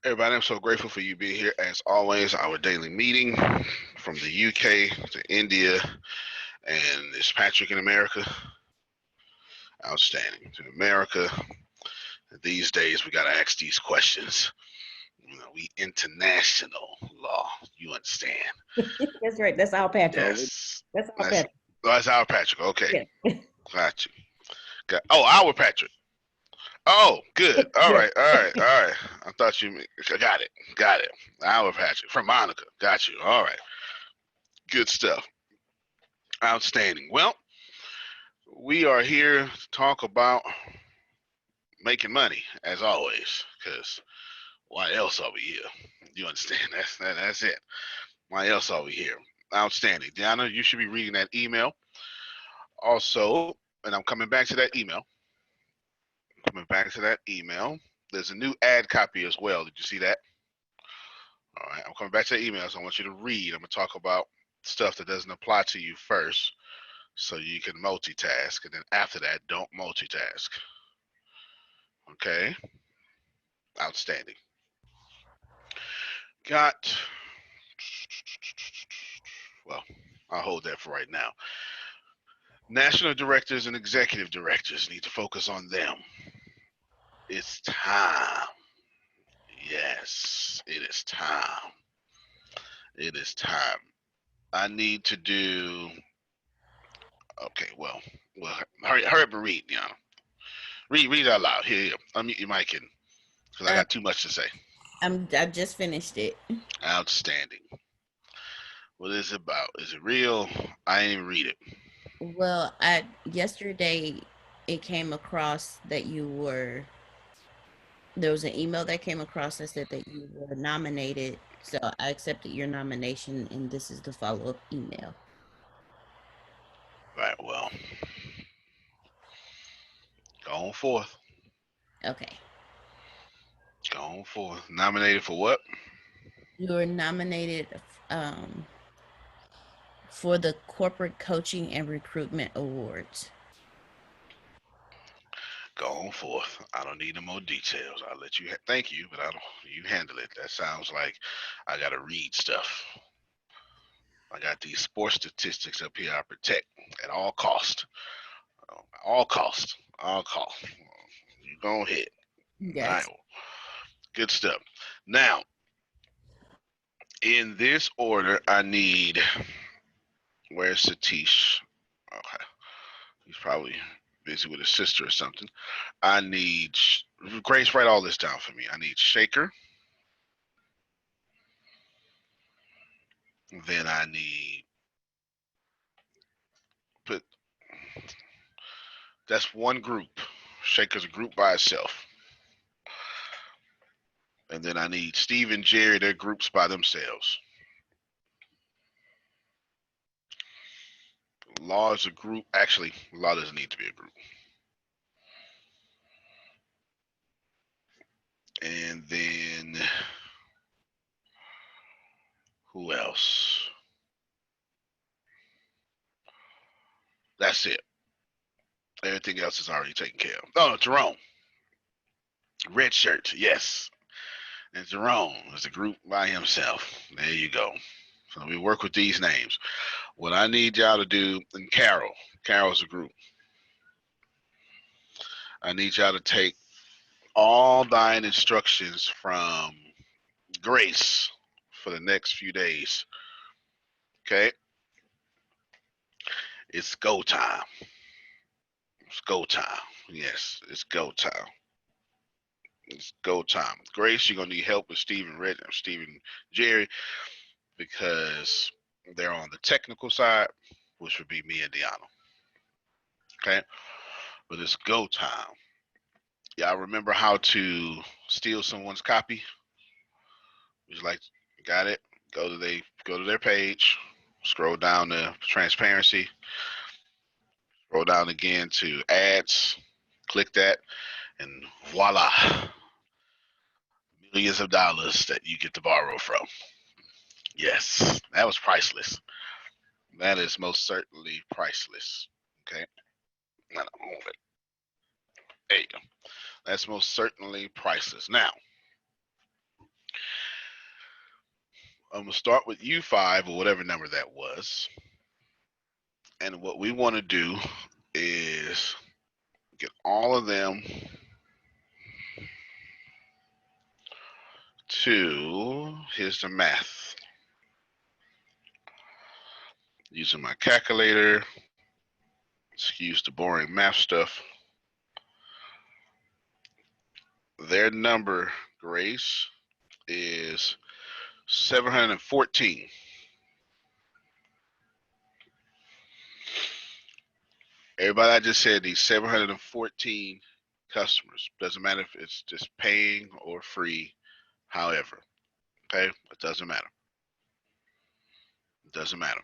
Everybody, I'm so grateful for you being here. As always, our daily meeting from the UK to India, and it's Patrick in America. Outstanding. To America. These days, we got to ask these questions. We international law. You understand? That's right. That's our Patrick. Yes. That's our Patrick. That's our Patrick. Okay. Yeah. Got you. Our Patrick. Oh, good. All Yeah. right. All right. All right. I thought you got it. Got it. Our Patrick from Monica. Got you. All right. Good stuff. Outstanding. Well, we are here to talk about making money as always, because why else are we here? You understand? That's it. Why else are we here? Outstanding. Deanna, you should be reading that email. Also, and I'm coming back to that email. Coming back to that email. There's a new ad copy as well. Did you see that? All right. I'm coming back to the email, so I want you to read. I'm going to talk about stuff that doesn't apply to you first so you can multitask. And then after that, don't multitask. Okay? Outstanding. Got, well, I'll hold that for right now. National directors and executive directors need to focus on them. It's time. Yes, it is time. It is time. I need to do. Okay, well, hurry up and read, Read out loud. Here, unmute your mic because I got too much to say. I just finished it. Outstanding. What is it about? Is it real? I didn't even read it. Well, yesterday it came across that there was an email that came across that said that you were nominated. So I accepted your nomination, and this is the follow-up email. Right. Well, go on forth. Okay. Go on forth. Nominated for what? You were nominated for the Corporate Coaching and Recruitment Awards. Go on forth. I don't need no more details. I'll let you. Thank you, but I don't. You handle it. That sounds like I gotta read stuff. I got these sports statistics up here I protect at all cost. All cost. All cost. You go ahead. All right. Yes. Good stuff. Now, in this order, I need. Where's Satish? Okay. He's probably busy with his sister or something. I need. Grace, write all this down for me. I need Shaker. Then I need. But that's one group. Shaker's a group by itself. And then I need Steve and Jerry, they're groups by themselves. Law is a group. Actually, Law doesn't need to be a group. And then who else? That's it. Everything else is already taken care of. Oh, Jerome. Red shirt, yes. And Jerome is a group by himself. There you go. So we work with these names. What I need y'all to do, and Carol's a group. I need y'all to take all thine instructions from Grace for the next few days. Okay? It's go time. It's go time. Yes, it's go time. It's go time. Grace, you're gonna need help with Stephen Jerry, because they're on the technical side, which would be me and Deanna. Okay? But it's go time. Y'all remember how to steal someone's copy? Would you like got it? Go to their page, scroll down to transparency, scroll down again to ads, click that, and voila. Millions of dollars that you get to borrow from. Yes, that was priceless. That is most certainly priceless. Okay. There you go. That's most certainly priceless. Now, I'm going to start with U5 or whatever number that was. And what we want to do is get all of them to, here's the math. Using my calculator, excuse the boring math stuff. Their number, Grace, is 714. Everybody I just said, these 714 customers. Doesn't matter if it's just paying or free, however. Okay? It doesn't matter. It doesn't matter.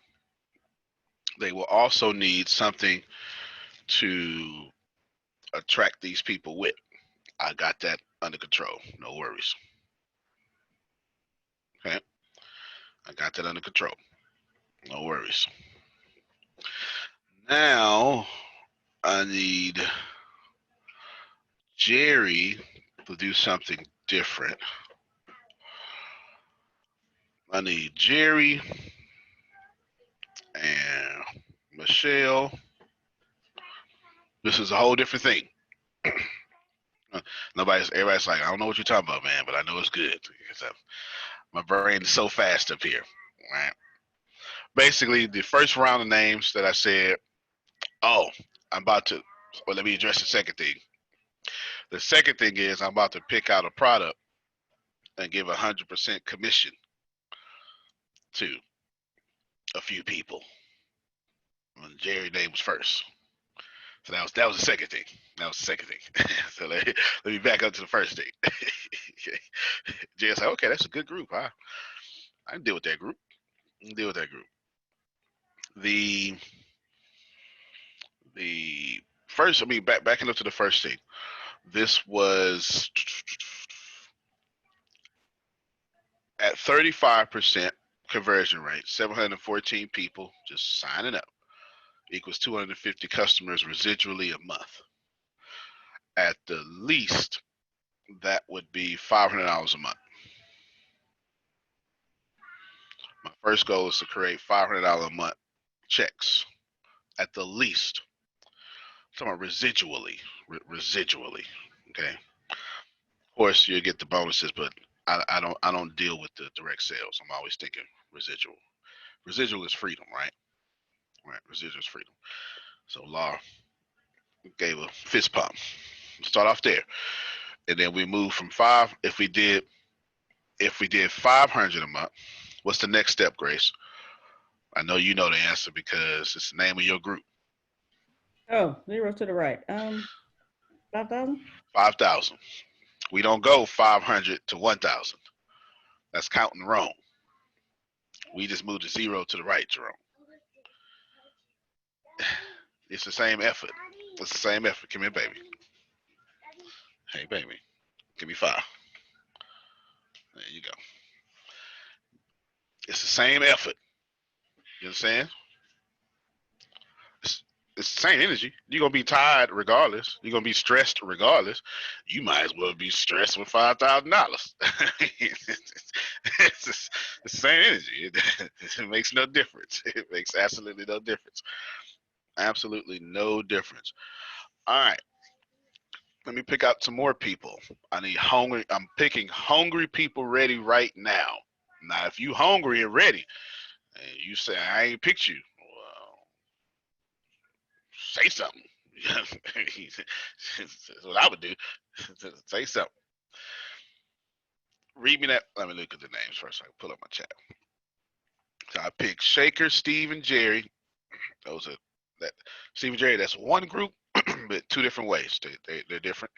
They will also need something to attract these people with. I got that under control. No worries. Okay? I got that under control. No worries. Now, I need Jerry to do something different. I need Jerry and Michelle. This is a whole different thing. Everybody's like, I don't know what you're talking about, man, but I know it's good. My brain is so fast up here. Right? Basically, the first round of names that I said, oh, I'm about to, well, let me address the second thing. The second thing is I'm about to pick out a product and give 100% commission to a few people. When Jerry's name was first. So that was the second thing. That was the second thing. So let me back up to the first thing. Jerry's like, okay, that's a good group. I can deal with that group. I can deal with that group. The first, I mean, backing up to the first thing. This was at 35% conversion rate, 714 people just signing up equals 250 customers residually a month. At the least, that would be $500 a month. My first goal is to create $500 a month checks at the least. I'm talking about residually. Okay. Of course, you'll get the bonuses, but I don't deal with the direct sales. I'm always thinking residual. Residual is freedom, right? Right. Residual is freedom. So Laura gave a fist pump. Start off there, and then we move from 5. If we did 500 a month, what's the next step, Grace? I know you know the answer because it's the name of your group. Oh, 0 to the right. 5,000. 5,000. We don't go 500 to 1,000. That's counting wrong. We just moved the 0 to the right, Jerome. It's the same effort. It's the same effort. Come here, baby. Hey, baby. Give me 5. There you go. It's the same effort. You understand? It's the same energy. You're going to be tired regardless. You're going to be stressed regardless. You might as well be stressed with $5,000. It's the same energy. It makes no difference. It makes absolutely no difference. Absolutely no difference. All right. Let me pick out some more people. I need hungry. I'm picking hungry people ready right now. Now, if you hungry and ready, and you say I ain't picked you, well, say something. That's what I would do. Say something. Read me that. Let me look at the names first. So I can pull up my chat. So I picked Shaker, Steve, and Jerry. Those are that. Steve and Jerry. That's one group, but 2 different ways. They're different.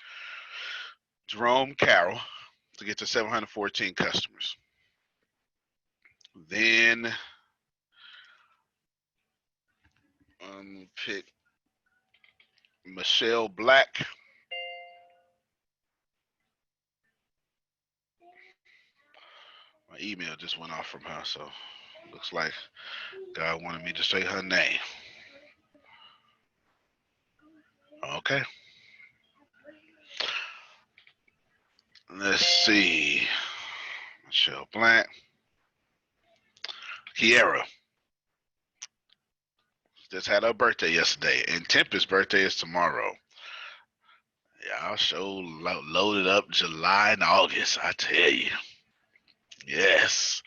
Jerome, Carroll, to get to 714 customers. Then pick Michelle Black. My email just went off from her, so looks like God wanted me to say her name. Okay. Let's see. Michelle Black. Kiera just had her birthday yesterday, and Tempest's birthday is tomorrow. Y'all loaded up July and August, I tell you. Yes.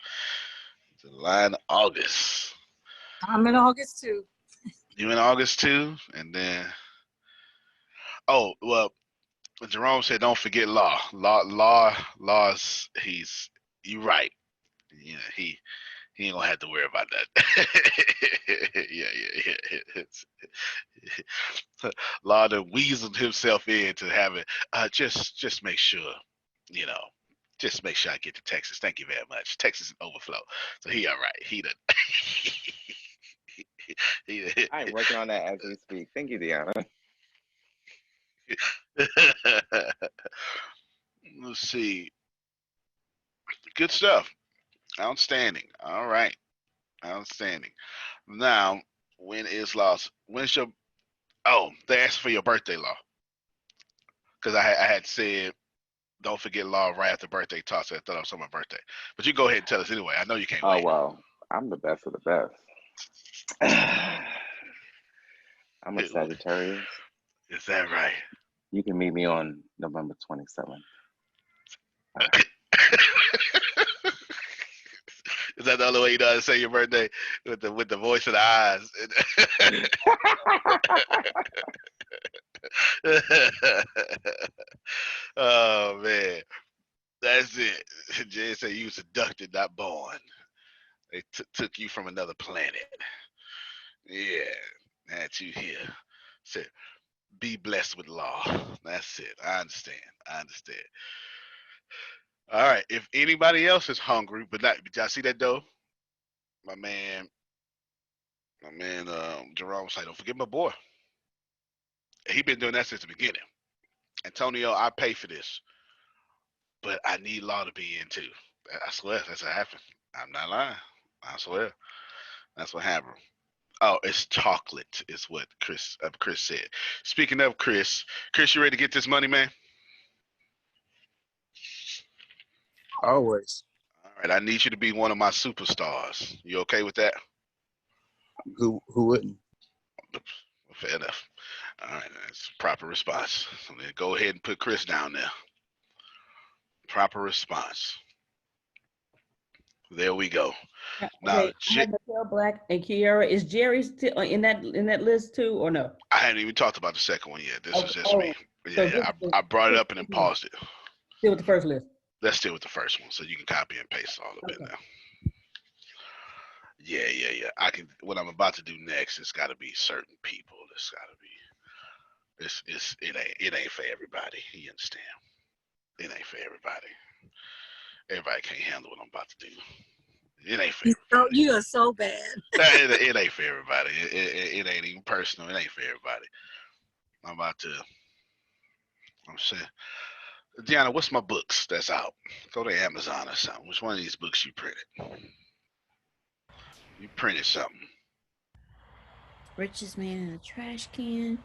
July and August. I'm in August too. You in August too? And then, oh, well, Jerome said, don't forget Law. Law's, you right. Yeah, he ain't gonna have to worry about that. yeah. Law done weaseled himself into having, just make sure, you know, just make sure I get to Texas. Thank you very much. Texas is overflow. So he all right. He done. I'm working on that as we speak. Thank you, Deanna. Let's see. Good stuff. Outstanding. All right. Outstanding. Now, when's your, oh, they asked for your birthday, Law. Because I had said, don't forget Law right after birthday talk, so I thought it was on my birthday. But you go ahead and tell us anyway. I know you can't Oh, wait. well, I'm the best of the best. I'm a Sagittarius. Is that right? You can meet me on November 27th. Is that the only way you know how to say your birthday? With the voice and the eyes. Oh man. That's it. Jay said you was abducted, not born. They took you from another planet. Yeah. Had you here. Said, be blessed with Law. That's it. I understand. All right. If anybody else is hungry, but not, did y'all see that though? My man, Jerome was like, don't forget my boy. He been doing that since the beginning. Antonio, I pay for this, but I need Law to be in too. I swear, that's what happened. I'm not lying. I swear, that's what happened. Oh, it's chocolate, is what Chris said. Speaking of Chris, you ready to get this money, man? Always. All right, I need you to be one of my superstars. You okay with that? Who wouldn't? Fair enough. All right, that's a proper response. So then go ahead and put Chris down there. Proper response. There we go. Now, Okay, I have Michelle Black and Kiera. Is Jerry still in that list too, or no? I hadn't even talked about the second one yet. This is just me. So Yeah. I brought it up and then paused it. Still with the first list. Let's still with the first one, so you can copy and paste all of it now. Yeah. I can. What I'm about to do next, it's got to be certain people. It's got to be. It ain't for everybody. You understand? It ain't for everybody. Everybody can't handle what I'm about to do. It ain't for everybody. You are so bad. It ain't for everybody. It ain't even personal. It ain't for everybody. I'm saying, Deanna, what's my books that's out? Go to Amazon or something. Which one of these books you printed? You printed something. Richest Man in a Trash Can.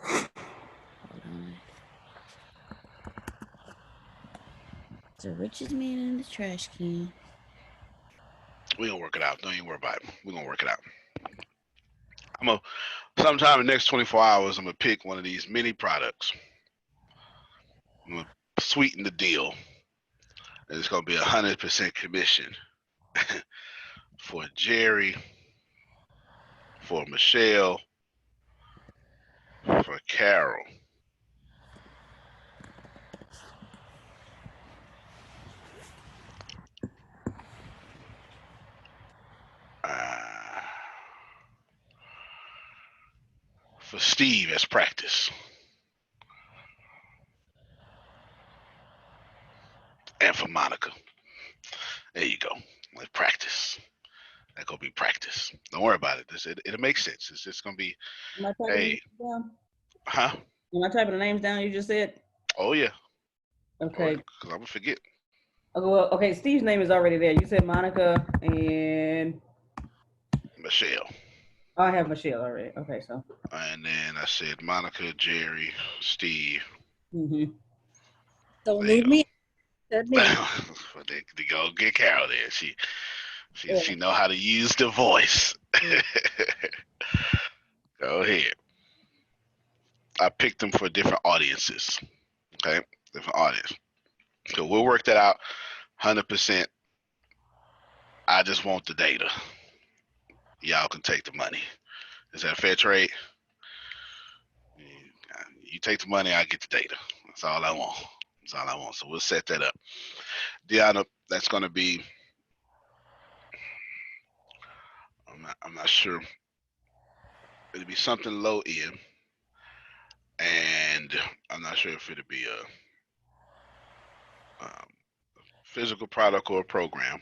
Hold on. The Richest Man in the Trash Can. We gonna work it out. Don't even worry about it. We gonna work it out. Sometime in the next 24 hours, I'm gonna pick one of these mini products. I'm gonna sweeten the deal. And it's gonna be 100% commission for Jerry, for Michelle, for Carol. For Steve as practice. And for Monica. There you go. Let's practice. That gonna be practice. Don't worry about it. It'll make sense. It's just gonna be. Am I typing the names down? Huh? Am I typing the names down you just said? Oh yeah. Okay. Because I'm gonna forget. Okay, Steve's name is already there. You said Monica and Michelle. Oh, I have Michelle already. Okay, so. And then I said Monica, Jerry, Steve. Don't leave me. They go get Carol there. She know how to use the voice. Mm. Go ahead. I picked them for different audiences. Okay, different audience. So we'll work that out. 100%. I just want the data. Y'all can take the money. Is that a fair trade? You take the money, I get the data. That's all I want. That's all I want. So we'll set that up. Deanna, that's going to be. I'm not sure. It'll be something low end, and I'm not sure if it'll be a physical product or a program.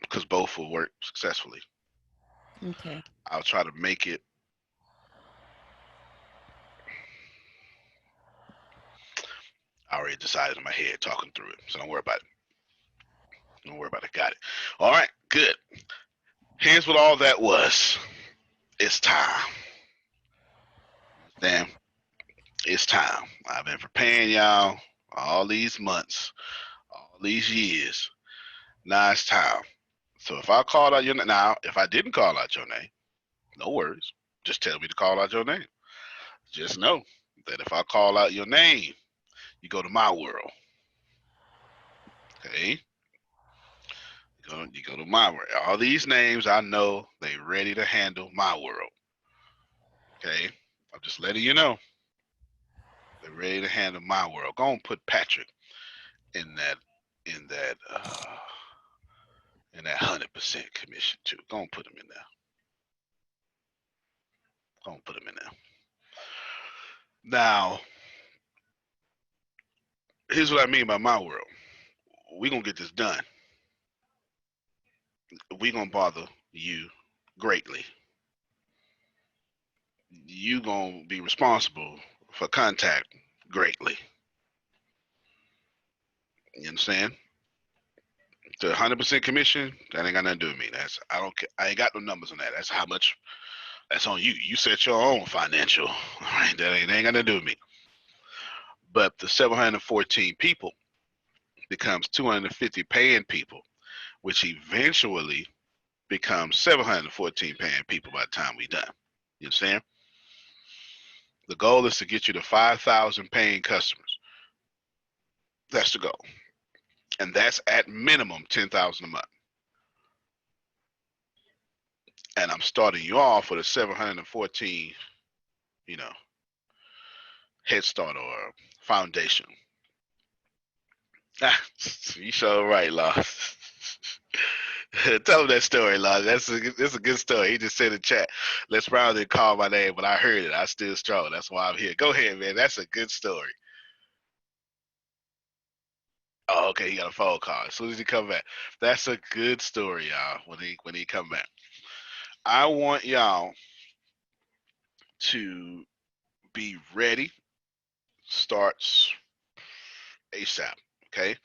Because both will work successfully. Okay. I'll try to make it. I already decided in my head talking through it, so don't worry about it. Don't worry about it. Got it. All right, good. Here's what all that was. It's time. Damn, it's time. I've been preparing y'all all these months, all these years. Now it's time. So if I called out your name, now if I didn't call out your name, no worries. Just tell me to call out your name. Just know that if I call out your name, you go to my world. Okay? You go to my world. All these names, I know they ready to handle my world. Okay? I'm just letting you know. They're ready to handle my world. Go and put Patrick in that in that uh in that 100% commission too. Go and put him in there. Go and put him in there. Now, here's what I mean by my world. We're gonna get this done. We're gonna bother you greatly. You gonna be responsible for contact greatly. You understand? The 100% commission, that ain't got nothing to do with me. That's I don't care. I ain't got no numbers on that. That's how much. That's on you. You set your own financial. All right, that ain't got nothing to do with me. But the 714 people becomes 250 paying people, which eventually becomes 714 paying people by the time we done. You understand? The goal is to get you to 5,000 paying customers. That's the goal. And that's at minimum 10,000 a month. And I'm starting you off with a 714, you know, head start or foundation. You sure right, Law. Tell him that story, Law. That's a good story. He just said in chat, Les Brown didn't call my name, but I heard it. I still strong. That's why I'm here. Go ahead, man. That's a good story. Oh, okay. He got a phone call. As soon as he come back. That's a good story, y'all, when he come back. I want y'all to be ready. Starts ASAP. Okay?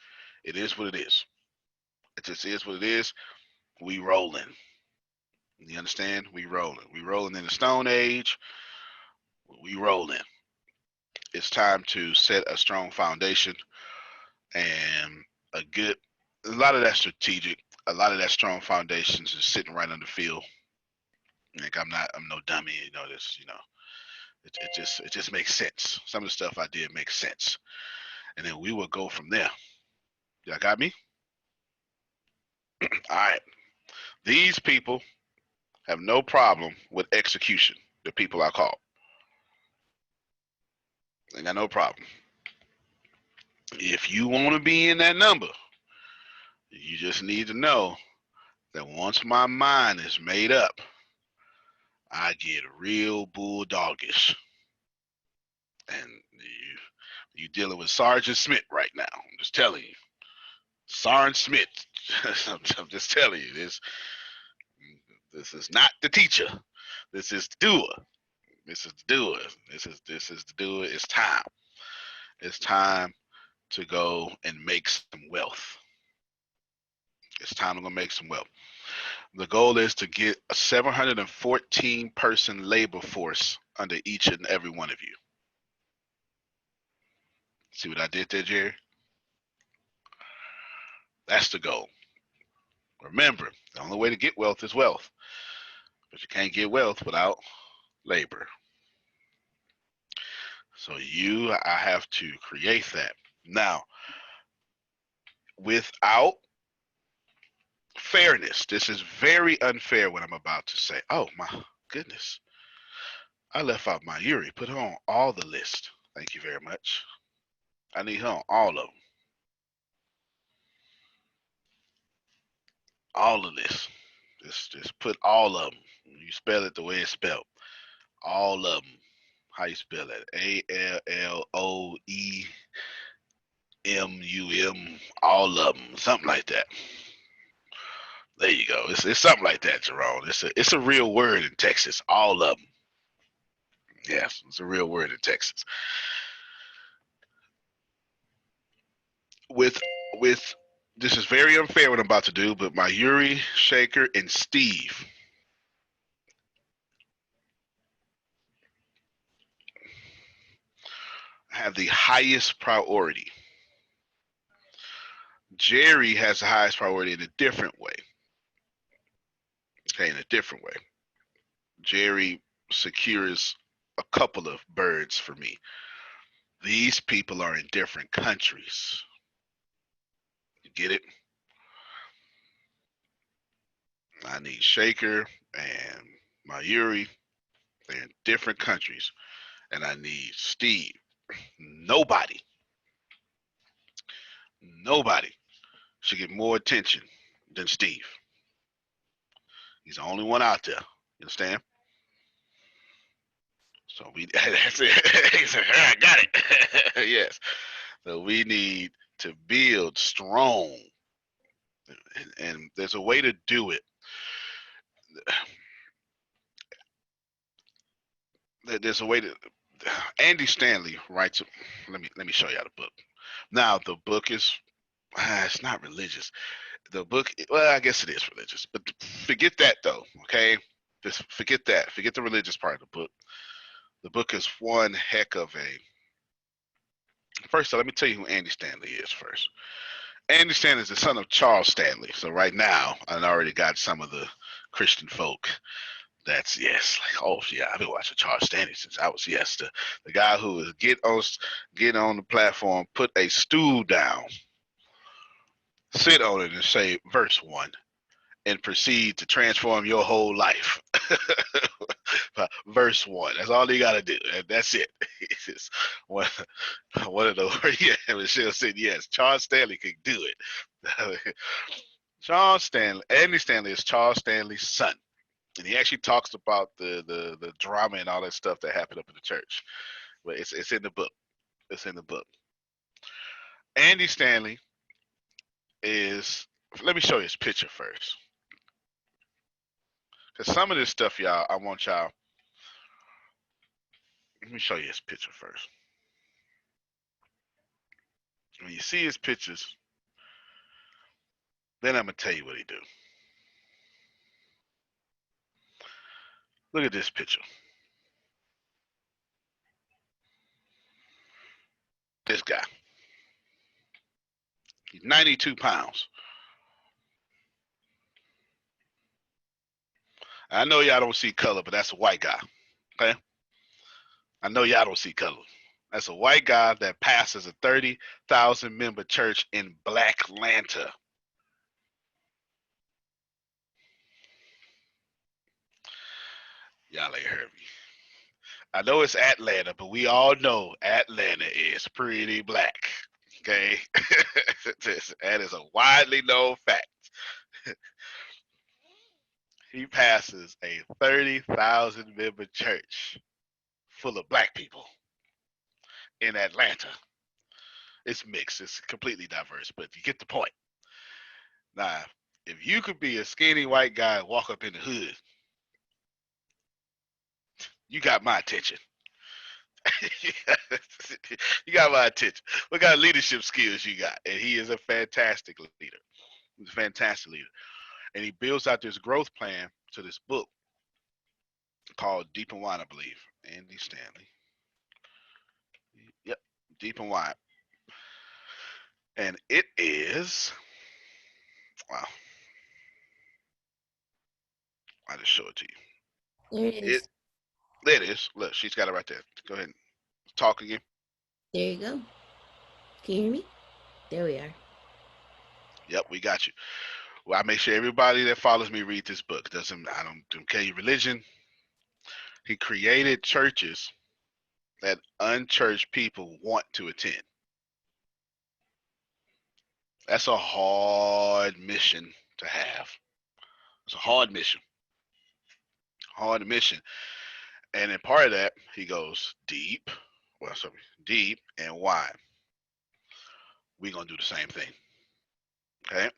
It is what it is. It just is what it is. We rolling. You understand? We rolling. We rolling in the Stone Age. We rolling. It's time to set a strong foundation and a lot of that strategic, a lot of that strong foundations is sitting right on the field. Like I'm no dummy. You know this. You know, it just makes sense. Some of the stuff I did makes sense, and then we will go from there. Y'all got me? All right. These people have no problem with execution. The people I call. They got no problem. If you want to be in that number, you just need to know that once my mind is made up, I get real bulldogish. And you dealing with Sergeant Smith right now. I'm just telling you. Sergeant Smith. I'm just telling you. This is not the teacher. This is the doer. This is the doer. This is the doer. It's time. It's time to go and make some wealth. It's time to go make some wealth. The goal is to get a 714 person labor force under each and every one of you. See what I did there, Jerry? That's the goal. Remember, the only way to get wealth is wealth, but you can't get wealth without labor. So I have to create that. Now, without fairness, this is very unfair what I'm about to say. Oh my goodness. I left out my Yuri. Put her on all the list. Thank you very much. I need her on all of them. All of this. Just put all of them. You spell it the way it's spelled. All of them. How you spell that? ALLOEMUM. All of them. Something like that. There you go. It's something like that, Jerome. It's a real word in Texas. All of them. Yes, it's a real word in Texas. With this is very unfair what I'm about to do, but my Yuri, Shaker, and Steve have the highest priority. Jerry has the highest priority in a different way. Okay, in a different way. Jerry secures a couple of birds for me. These people are in different countries. You get it? I need Shaker and Mayuri. They're in different countries. And I need Steve. Nobody should get more attention than Steve. He's the only one out there. You understand? So that's it. He said, I got it. Yes. So we need to build strong. And there's a way to do it. There's a way to Andy Stanley writes. Let me show you how the book. Now the book is it's not religious. The book, well, I guess it is religious, but forget that though. Okay, just forget that. Forget the religious part of the book. The book is one heck of a. First, let me tell you who Andy Stanley is first. Andy Stanley is the son of Charles Stanley. So right now, I already got some of the Christian folk. That's yes, like oh yeah, I've been watching Charles Stanley since I was the guy who is get on the platform, put a stool down, sit on it, and say verse 1, and proceed to transform your whole life. Verse 1. That's all you got to do. That's it. It's just one of the yeah. Michelle said yes. Charles Stanley could do it. Charles Stanley, Andy Stanley is Charles Stanley's son. And he actually talks about the drama and all that stuff that happened up in the church. But it's in the book. It's in the book. Andy Stanley is. Let me show you his picture first, because some of this stuff, y'all, I want y'all. Let me show you his picture first. When you see his pictures, then I'm gonna tell you what he do. Look at this picture. This guy. He's 92 pounds. I know y'all don't see color, but that's a white guy. Okay? I know y'all don't see color. That's a white guy that pastors a 30,000 member church in Black Atlanta. Y'all ain't heard me. I know it's Atlanta, but we all know Atlanta is pretty black. Okay? That is a widely known fact. He pastors a 30,000 member church full of black people in Atlanta. It's mixed. It's completely diverse, but you get the point. Now, if you could be a skinny white guy and walk up in the hood, you got my attention. You got my attention. What kind of leadership skills you got? And he is a fantastic leader. He's a fantastic leader. And he builds out this growth plan to this book called Deep and Wide, I believe. Andy Stanley. Yep, Deep and Wide. And it is, wow. I just show it to you. There it is. There it is. Look, she's got it right there. Go ahead and talk again. There you go. Can you hear me? There we are. Yep, we got you. Well, I make sure everybody that follows me read this book. I don't care your religion. He created churches that unchurched people want to attend. That's a hard mission to have. It's a hard mission. Hard mission. And in part of that, he goes deep. Well, sorry, deep and wide. We're going to do the same thing. Okay?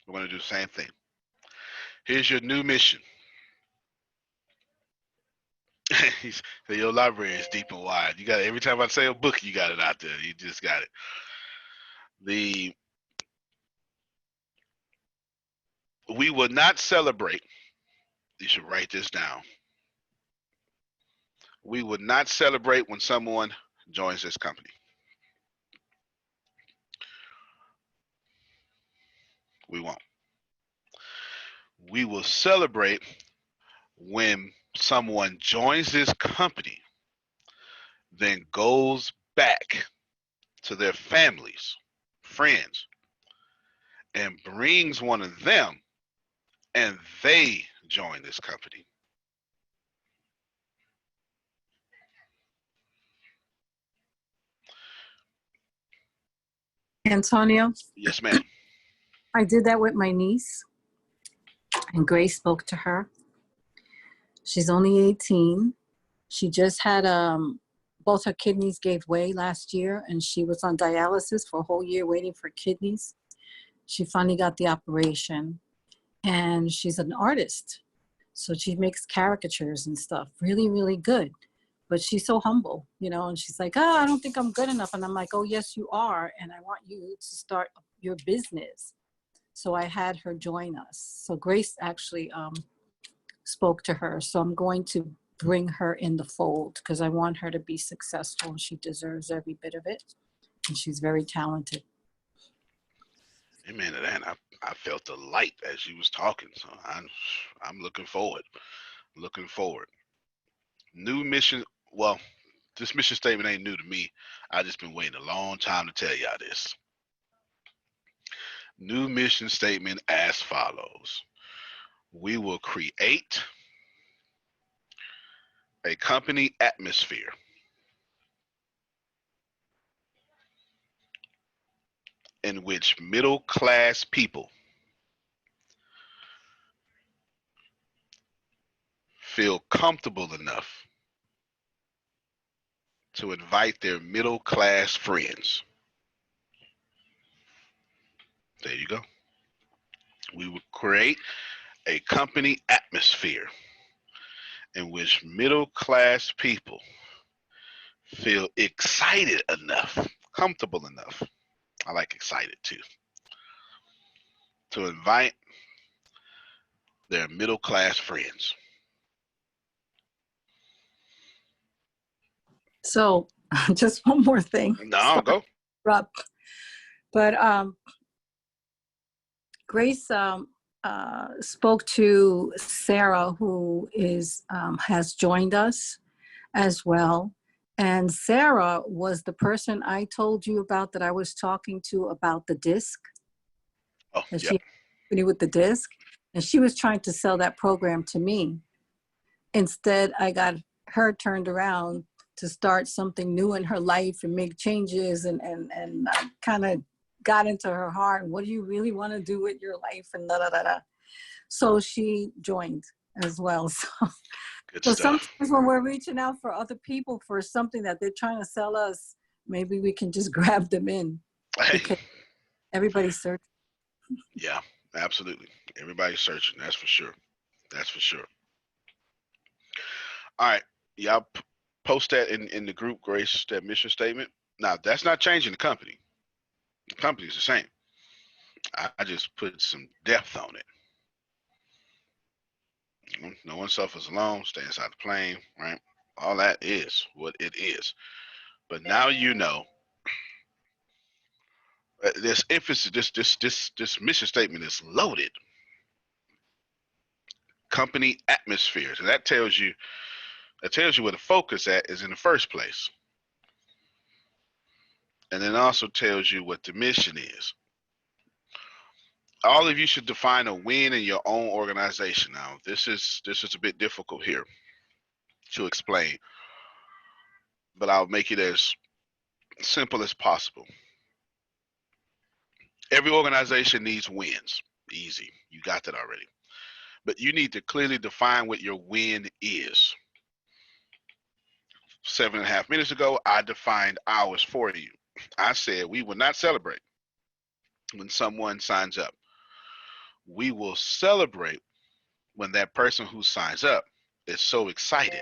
We're going to do the same thing. Here's your new mission. Your library is deep and wide. You got it. Every time I say a book, you got it out there. You just got it. We will not celebrate. You should write this down. We would not celebrate when someone joins this company. We won't. We will celebrate when someone joins this company, then goes back to their families, friends, and brings one of them, and they join this company. Antonio, Yes, ma'am. I did that with my niece, and Grace spoke to her. She's only 18. She just had both her kidneys gave way last year, and she was on dialysis for a whole year waiting for kidneys. She finally got the operation, and she's an artist. So she makes caricatures and stuff, really, really good. But she's so humble, you know, and she's like, oh, I don't think I'm good enough. And I'm like, oh, yes, you are. And I want you to start your business. So I had her join us. So Grace actually spoke to her. So I'm going to bring her in the fold because I want her to be successful, and she deserves every bit of it. And she's very talented. Amen to that. I felt the light as you was talking, so I'm looking forward. Looking forward. New mission. Well, this mission statement ain't new to me. I just been waiting a long time to tell y'all this. New mission statement as follows. We will create a company atmosphere in which middle-class people feel comfortable enough to invite their middle-class friends. There you go. We will create a company atmosphere in which middle-class people feel excited enough, comfortable enough. I like excited too. To invite their middle-class friends. So just one more thing. No, go. But Grace spoke to Sarah, who has joined us as well. And Sarah was the person I told you about that I was talking to about the disc. Oh, And yeah. she company with the disc, and she was trying to sell that program to me. Instead, I got her turned around to start something new in her life and make changes, and I kind of got into her heart. What do you really want to do with your life? And da da da da. So she joined as well. Good So stuff. sometimes when we're reaching out for other people for something that they're trying to sell us, maybe we can just grab them in, because everybody's searching. Yeah, absolutely. Everybody's searching. That's for sure. That's for sure. All right. Y'all post that in the group, Grace, that mission statement. Now, that's not changing the company. The company's the same. I just put some depth on it. No one suffers alone, stay inside the plane, right? All that is what it is. But now you know this emphasis, this mission statement is loaded company atmospheres, and that tells you where the focus at is in the first place, and then also tells you what the mission is. All of you should define a win in your own organization. Now, this is a bit difficult here to explain, but I'll make it as simple as possible. Every organization needs wins. Easy. You got that already. But you need to clearly define what your win is. 7.5 minutes ago, I defined ours for you. I said we will not celebrate when someone signs up. We will celebrate when that person who signs up is so excited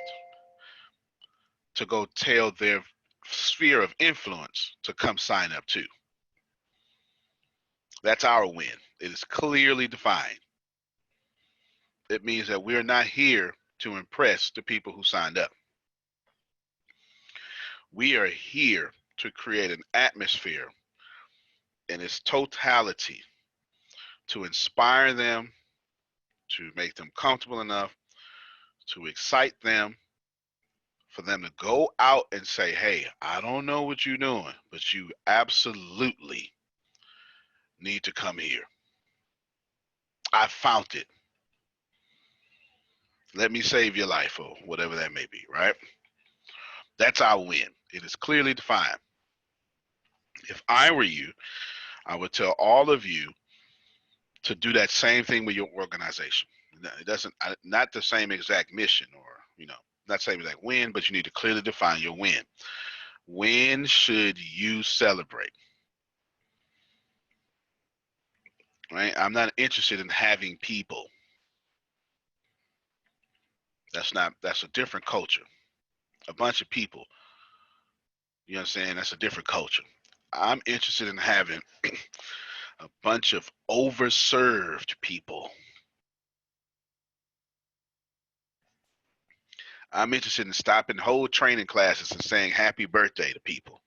to go tell their sphere of influence to come sign up too. That's our win. It is clearly defined. It means that we're not here to impress the people who signed up. We are here to create an atmosphere in its totality to inspire them, to make them comfortable enough, to excite them, for them to go out and say, hey, I don't know what you're doing, but you absolutely need to come here. I found it. Let me save your life, or whatever that may be, right? That's our win. It is clearly defined. If I were you, I would tell all of you to do that same thing with your organization. It doesn't, not the same exact mission, or, not the same exact win, but you need to clearly define your win. When should you celebrate? Right? I'm not interested in having people. That's a different culture. A bunch of people. You know what I'm saying? That's a different culture. I'm interested in having a bunch of overserved people. I'm interested in stopping whole training classes and saying happy birthday to people.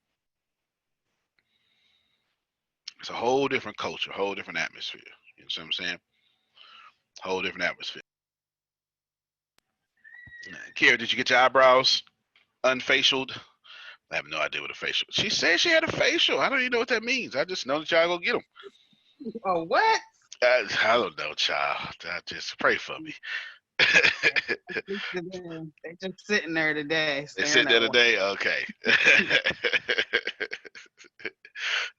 It's a whole different culture, whole different atmosphere. You know what I'm saying? Whole different atmosphere. Kara, did you get your eyebrows unfacialed? I have no idea what a facial. She said she had a facial. I don't even know what that means. I just know that y'all go get them. Oh, what? I don't know, child. I just pray for me. They just sitting there today. They staring sit there at one. today? Okay.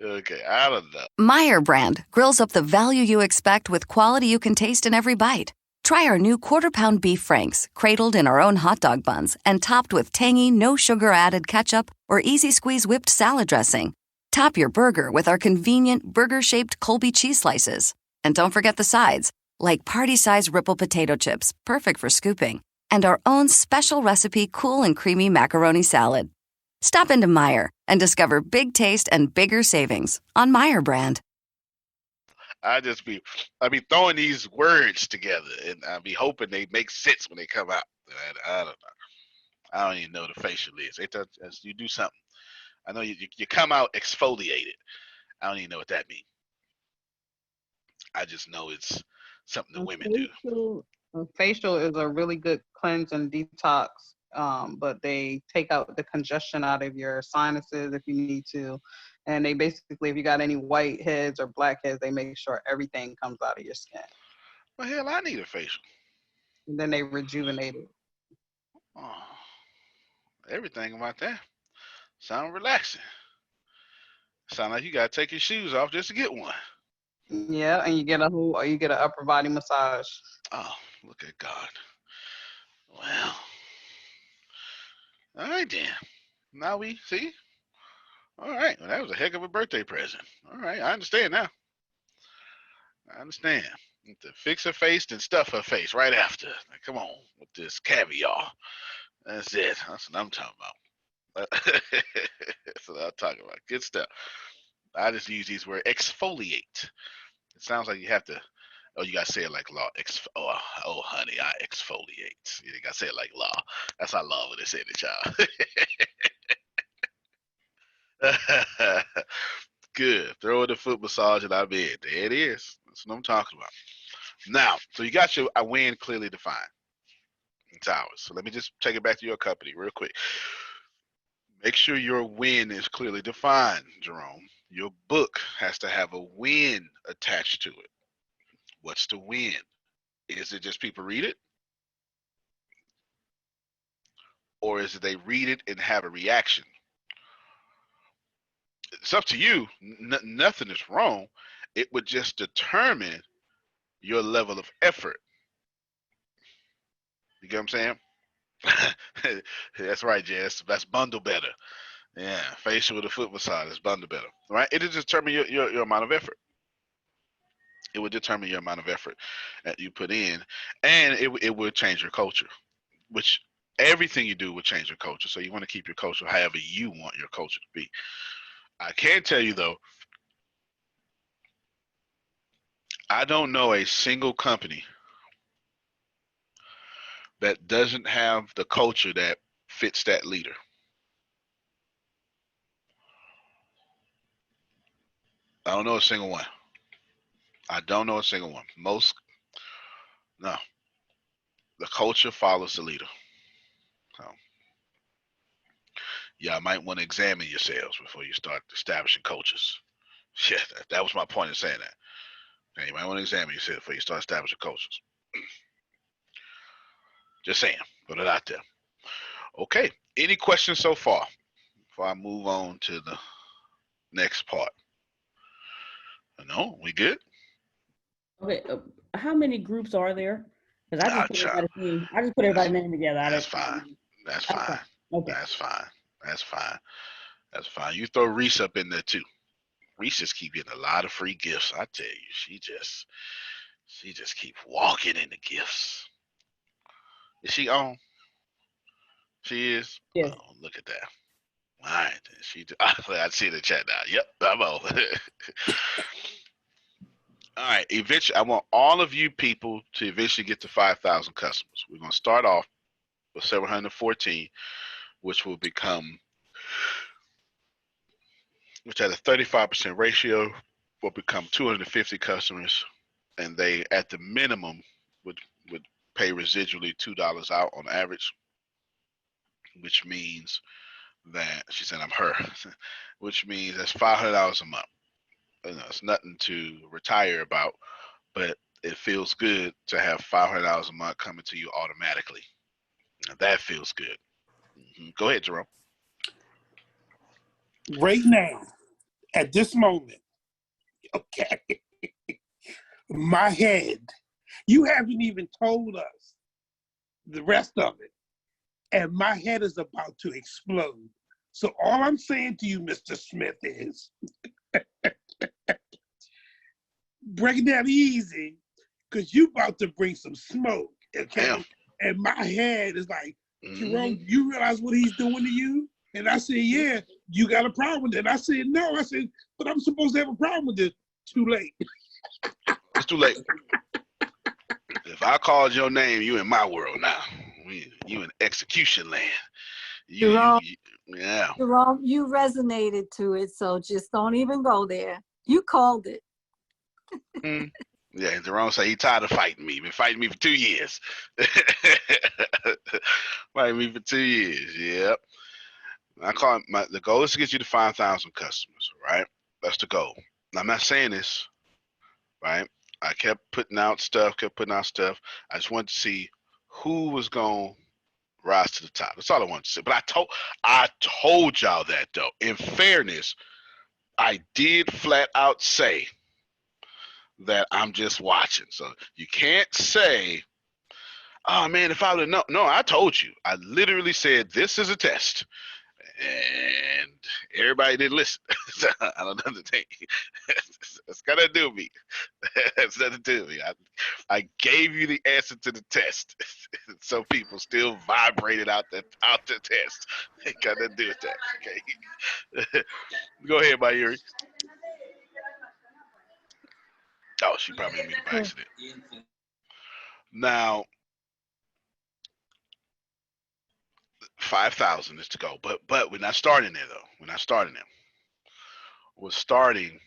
Okay, I don't know. Meyer brand grills up the value you expect with quality you can taste in every bite. Try our new quarter-pound beef franks, cradled in our own hot dog buns and topped with tangy, no sugar-added ketchup or easy-squeeze whipped salad dressing. Top your burger with our convenient burger-shaped Colby cheese slices. And don't forget the sides, like party-size Ripple potato chips, perfect for scooping, and our own special recipe cool and creamy macaroni salad. Stop into Meyer and discover big taste and bigger savings on Meyer brand. I be throwing these words together, and I be hoping they make sense when they come out. I don't know. I don't even know what a facial is. You do something. I know you come out exfoliated. I don't even know what that means. I just know it's something the women do. Facial is a really good cleanse and detox, but they take out the congestion out of your sinuses if you need to. And they basically, if you got any white heads or black heads, they make sure everything comes out of your skin. Well, hell, I need a facial. And then they rejuvenate it. Oh, everything about that sound relaxing. Sound like you gotta take your shoes off just to get one. Yeah, and you get an upper body massage. Oh, look at God. Well, all right then. Now we see. All right, well, that was a heck of a birthday present. All right, I understand now. I understand. To fix her face and stuff her face right after. Now, come on with this caviar. That's it. That's what I'm talking about. That's what I'm talking about. Good stuff. I just use these words. Exfoliate. It sounds like you have to. Oh, you gotta say it like law. Oh, honey, I exfoliate. You gotta say it like law. That's how law would have said it, child. Good. Throw in the foot massage and I'm in. There it is. That's what I'm talking about. Now, so you got your win clearly defined. It's ours. So let me just take it back to your company real quick. Make sure your win is clearly defined, Jerome. Your book has to have a win attached to it. What's the win? Is it just people read it? Or is it they read it and have a reaction? It's up to you. Nothing is wrong. It would just determine your level of effort. You get what I'm saying? That's right, Jess. That's bundle better. Yeah, facial with a foot massage is bundle better. Right? It will determine your amount of effort. It would determine your amount of effort that you put in, and it would change your culture, which everything you do would change your culture. So you want to keep your culture however you want your culture to be. I can tell you though, I don't know a single company that doesn't have the culture that fits that leader. I don't know a single one. I don't know a single one. Most, no. The culture follows the leader. So, yeah, I might want to examine yourselves before you start establishing cultures. Yeah, that was my point in saying that. And you might want to examine yourself before you start establishing cultures. Just saying, put it out there. Okay, any questions so far before I move on to the next part? No, we good? Okay, how many groups are there? Because I just put child. I just put everybody's name together. That's fine. That's fine. Okay. That's fine. That's fine. That's fine. You throw Reese up in there too. Reese just keep getting a lot of free gifts. I tell you, she just keep walking in the gifts. Is she on? She is. Yes. Oh, look at that. All right, I see the chat now. Yep, I'm on. All right, eventually, I want all of you people to eventually get to 5,000 customers. We're gonna start off with 714, which will become, which at a 35% ratio will become 250 customers, and they at the minimum would pay residually $2 out on average, which means that she said I'm her, which means that's $500 a month. You know, it's nothing to retire about, but it feels good to have $500 a month coming to you automatically. Now, that feels good. Go ahead, Jerome. Right now, at this moment, okay, my head, you haven't even told us the rest of it, and my head is about to explode. So all I'm saying to you, Mr. Smith, is break it down easy, because you about to bring some smoke, okay? Damn. And my head is like, Jerome, you realize what he's doing to you? And I said, yeah, you got a problem with it. And I said, no. I said, but I'm supposed to have a problem with this. Too late. It's too late. If I called your name, you in my world now. You in execution land. Jerome, yeah. Jerome, you resonated to it, so just don't even go there. You called it. Yeah, Jerome said he tired of fighting me. Been fighting me for 2 years. Fighting me for 2 years. Yep. The goal is to get you to 5,000 customers, right? That's the goal. Now, I'm not saying this, right? I kept putting out stuff. I just wanted to see who was going to rise to the top. That's all I wanted to say. But I told y'all that, though. In fairness, I did flat out say that I'm just watching. So you can't say, oh, man, if I would have known. No, I told you. I literally said, this is a test. And everybody didn't listen. So I don't know the thing. That's got to do with me. That's nothing to do with me. I gave you the answer to the test. Some people still vibrated out the test. It got nothing to do with that. Okay. Go ahead, Mayuri. Oh, she probably muted by accident. Now, 5,000 is to go, but we're not starting there though. We're not starting there. We're starting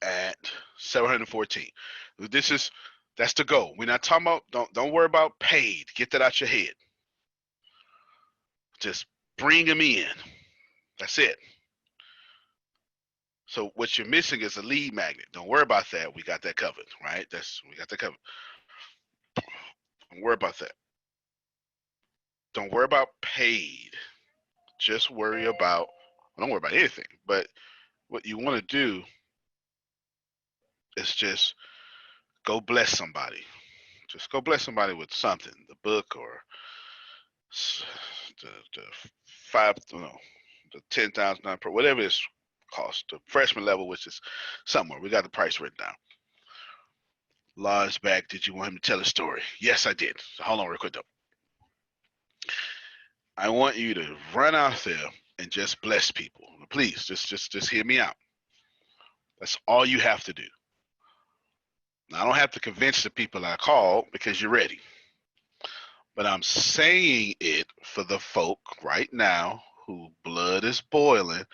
at 714. That's the goal. We're not talking about, don't worry about paid. Get that out your head. Just bring them in. That's it. So what you're missing is a lead magnet. Don't worry about that. We got that covered, right? We got that covered. Don't worry about that. Don't worry about paid. Just worry about, don't worry about anything. But what you want to do is just go bless somebody. Just go bless somebody with something, the book or the five, the 10,000 per, whatever it's cost, the freshman level, which is somewhere. We got the price written down. Law is back. Did you want him to tell a story? Yes, I did. So hold on real quick though. I want you to run out there and just bless people. Please, just hear me out. That's all you have to do. Now, I don't have to convince the people I called because you're ready. But I'm saying it for the folk right now who blood is boiling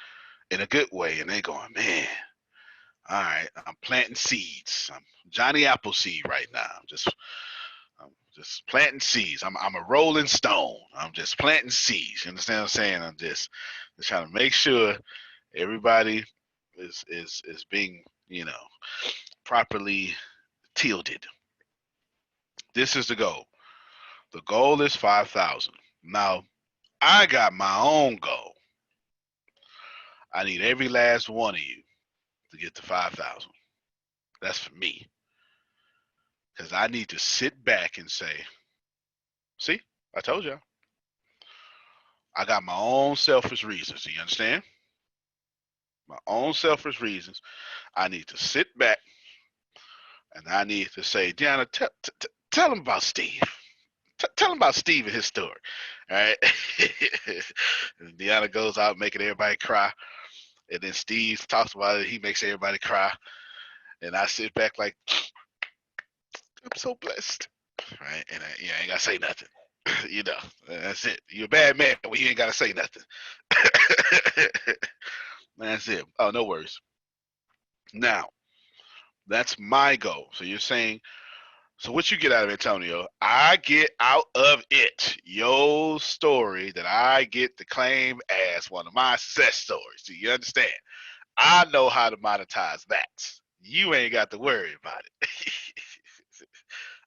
in a good way, and they're going, man, all right, I'm planting seeds. I'm Johnny Appleseed right now. I'm just planting seeds. I'm a rolling stone. I'm just planting seeds. You understand what I'm saying? I'm just trying to make sure everybody is being, properly tilted. This is the goal. The goal is 5,000. Now, I got my own goal. I need every last one of you to get to 5,000. That's for me. Because I need to sit back and say, see, I told you. I got my own selfish reasons. Do you understand? My own selfish reasons. I need to sit back and I need to say, Deanna, tell him about Steve. Tell him about Steve and his story. All right. And Deanna goes out making everybody cry. And then Steve talks about it. He makes everybody cry. And I sit back like, I'm so blessed. Right. And I ain't got to say nothing. That's it. You're a bad man when you ain't got to say nothing. That's it. Oh, no worries. Now, that's my goal. So you're saying, so what you get out of it, Antonio? I get out of it your story that I get to claim as one of my success stories. Do you understand? I know how to monetize that. You ain't got to worry about it.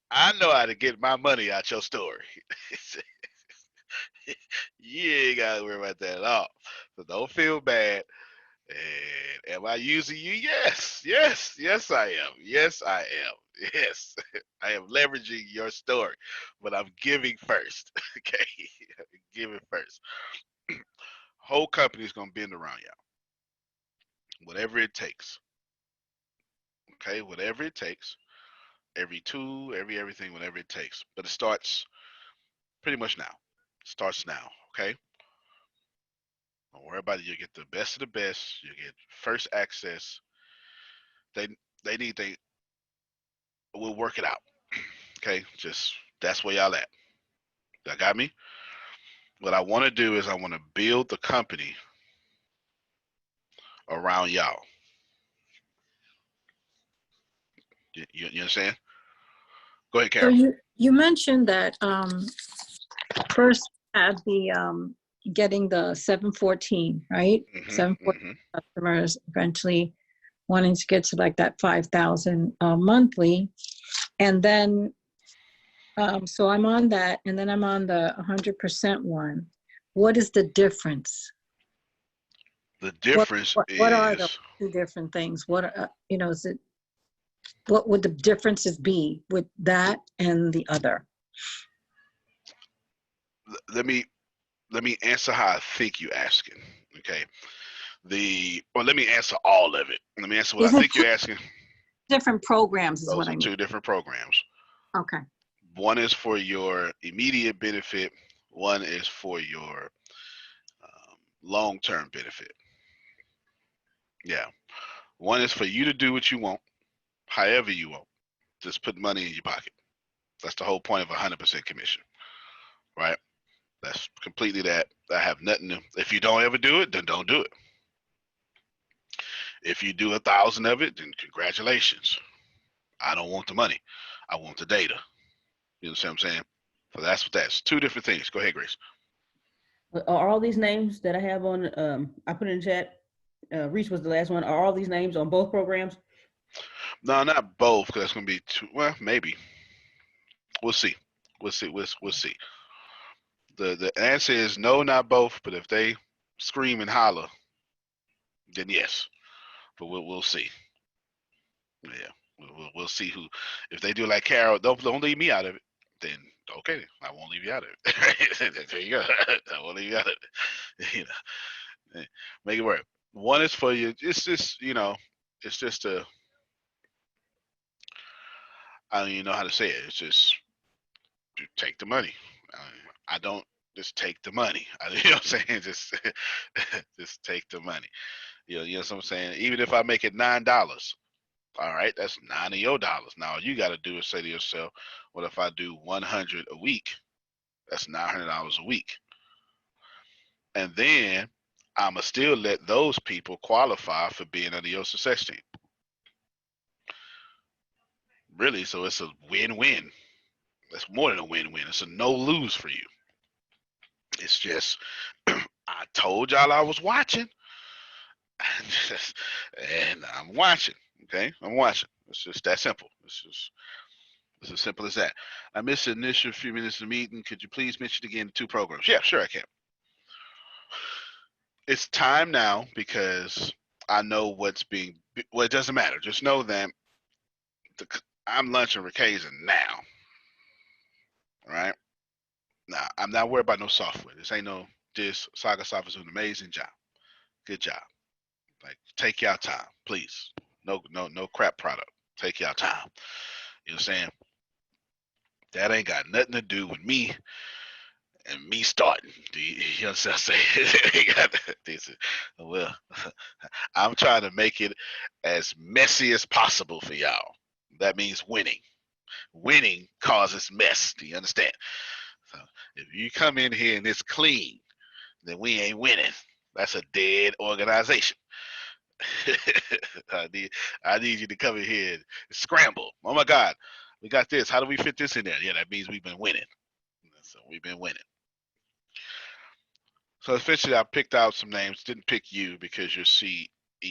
I know how to get my money out your story. You ain't got to worry about that at all. So don't feel bad. And am I using you? Yes, I am. Yes, I am. Yes, I am leveraging your story, but I'm giving first. Okay, giving first. Whole company is gonna bend around y'all, whatever it takes. Okay, whatever it takes. Every tool, everything, whatever it takes. But it starts pretty much now. It starts now. Okay. Don't worry about it. You get the best of the best. You get first access. They we'll work it out. Okay, just that's where y'all at. Y'all got me? What I want to do is I want to build the company around y'all. You understand? Go ahead, So Carol. you mentioned that first had the getting the 714, right? 714 customers, eventually wanting to get to like that 5,000 monthly. And then, so I'm on that, and then I'm on the 100% one. What is the difference? The difference what are the is two different things? What is it? What would the differences be with that and the other? let me answer how I think you're asking. Okay. Let me answer all of it. Let me answer what Is I it think you're asking. different programs is Those what are I mean. two different programs. Okay. One is for your immediate benefit. One is for your long-term benefit. Yeah. One is for you to do what you want, however you want. Just put money in your pocket. That's the whole point of 100% commission, right? That's completely that. I have nothing to. If you don't ever do it, then don't do it. If you do 1,000 of it, then congratulations. I don't want the money. I want the data. You know what I'm saying? So that's two different things. Go ahead, Grace. Are all these names that I have on, I put in the chat, Reese was the last one. Are all these names on both programs? No, not both, because that's gonna be too. Well, maybe. We'll see. We'll see. The answer is no, not both. But if they scream and holler, then yes. But we'll see. Yeah, we'll see who. If they do like Carol, don't leave me out of it. Then okay, I won't leave you out of it. There you go. I won't leave you out of it. You know, make it work. One is for you. It's just it's just a. I don't even know how to say it. It's just take the money. I don't just take the money. You know what I'm saying? Just take the money. You know what I'm saying? Even if I make it $9, all right, that's $9 of your dollars. Now all you got to do is say to yourself, what if I do 100 a week? That's $900 a week. And then I'ma still let those people qualify for being under your success team. Really, so it's a win-win. That's more than a win-win. It's a no-lose for you. It's just I told y'all I was watching, and I'm watching. Okay, I'm watching. It's just that simple. It's as simple as that. I missed the initial few minutes of the meeting. Could you please mention again the two programs? Yeah, sure I can. It's time now because I know what's being. Well, it doesn't matter. Just know that I'm lunching Rickason now. All right. Now I'm not worried about no software. This ain't no. This Saga Software is doing an amazing job. Good job. Like take your time, please. No crap product. Take your time. You know what I'm saying? That ain't got nothing to do with me and me starting. You know what I'm saying? Well, I'm trying to make it as messy as possible for y'all. That means winning. Winning causes mess. Do you understand? So if you come in here and it's clean, then we ain't winning. That's a dead organization. I need you to come in here and scramble. Oh my God, we got this. How do we fit this in there? Yeah, that means we've been winning. So we've been winning. So essentially, I picked out some names. Didn't pick you because you're CEO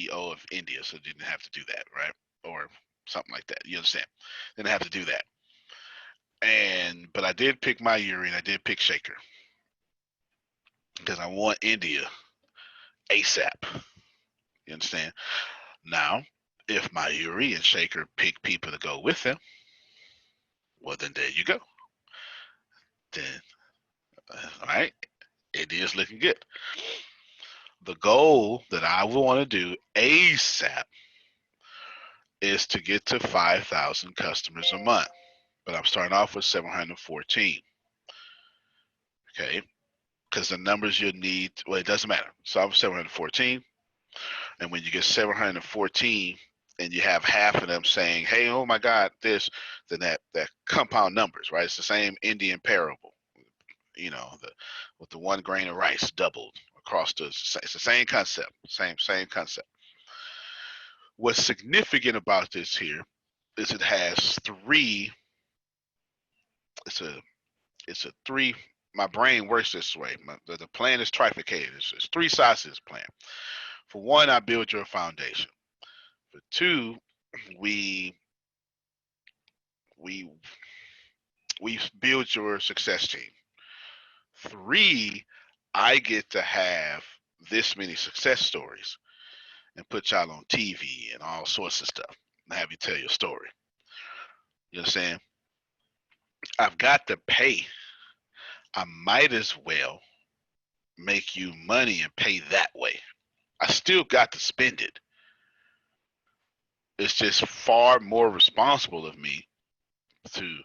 of India, so didn't have to do that, right? Or something like that. You understand? Didn't have to do that. But I did pick my Yuri and I did pick Shaker because I want India ASAP. You understand? Now, if my Yuri and Shaker pick people to go with them, well, then there you go. Then, all right, India's looking good. The goal that I will want to do ASAP is to get to 5,000 customers a month. But I'm starting off with 714. Okay. Because the numbers you need, well, it doesn't matter. So I'm 714. And when you get 714 and you have half of them saying, hey, oh my God, this, then that compound numbers, right? It's the same Indian parable, with the 1 grain of rice doubled across it's the same concept, same concept. What's significant about this here is it has it's a three. My brain works this way. The plan is trifurcated. It's 3 sides to this plan. For one, I build your foundation. For two, we build your success team. 3, I get to have this many success stories and put y'all on TV and all sorts of stuff and have you tell your story. You know what I'm saying? I've got to pay. I might as well make you money and pay that way. I still got to spend it. It's just far more responsible of me to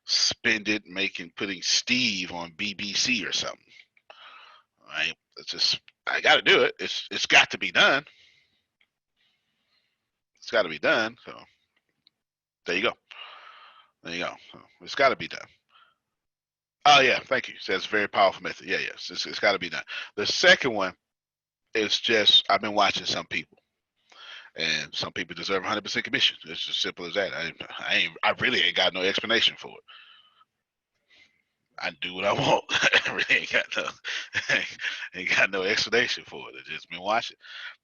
spend it putting Steve on BBC or something. Right? It's just I got to do it. It's got to be done. It's got to be done. So there you go. There you go. So, it's got to be done. Oh yeah, thank you. So that's a very powerful method. Yeah, yes, it's got to be done. The second one is just I've been watching some people, And some people deserve 100% commission. It's as simple as that. I really ain't got no explanation for it. I do what I want. I really ain't got no explanation for it. I just been watching.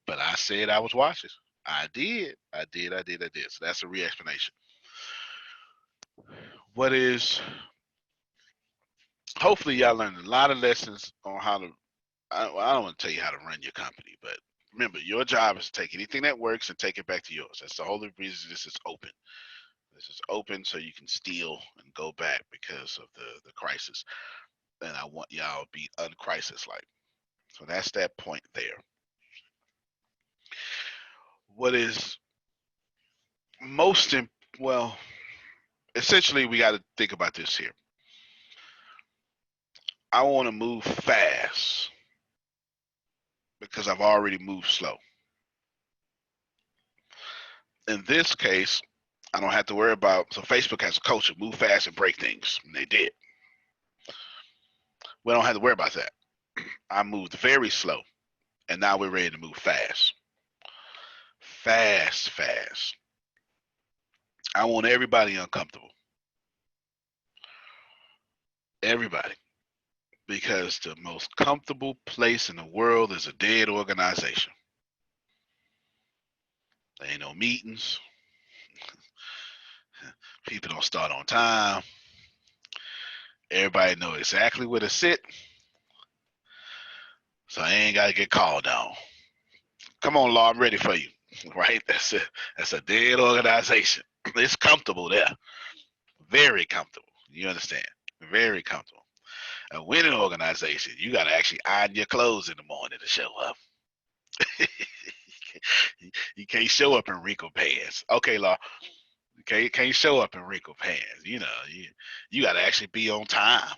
But I said I was watching. I did. So that's a re-explanation. What is, hopefully y'all learned a lot of lessons on how to, I don't want to tell you how to run your company, but remember, your job is to take anything that works and take it back to yours. That's the whole reason this is open. This is open so you can steal and go back because of the crisis. And I want y'all to be uncrisis-like. So that's that point there. What is most, well, essentially we got to think about this here. I want to move fast because I've already moved slow. In this case, I don't have to worry about, so Facebook has a culture, move fast and break things. And they did. We don't have to worry about that. I moved very slow, and now we're ready to move fast. Fast. I want everybody uncomfortable. Everybody. Because the most comfortable place in the world is a dead organization. There ain't no meetings. People don't start on time. Everybody know exactly where to sit. So I ain't got to get called on. Come on, Law, I'm ready for you. Right? That's a dead organization. It's comfortable there. Very comfortable. You understand? Very comfortable. A winning organization, you got to actually iron your clothes in the morning to show up. You can't show up in wrinkled pants. Okay, Law. You can't show up in wrinkled pants. You know, you got to actually be on time.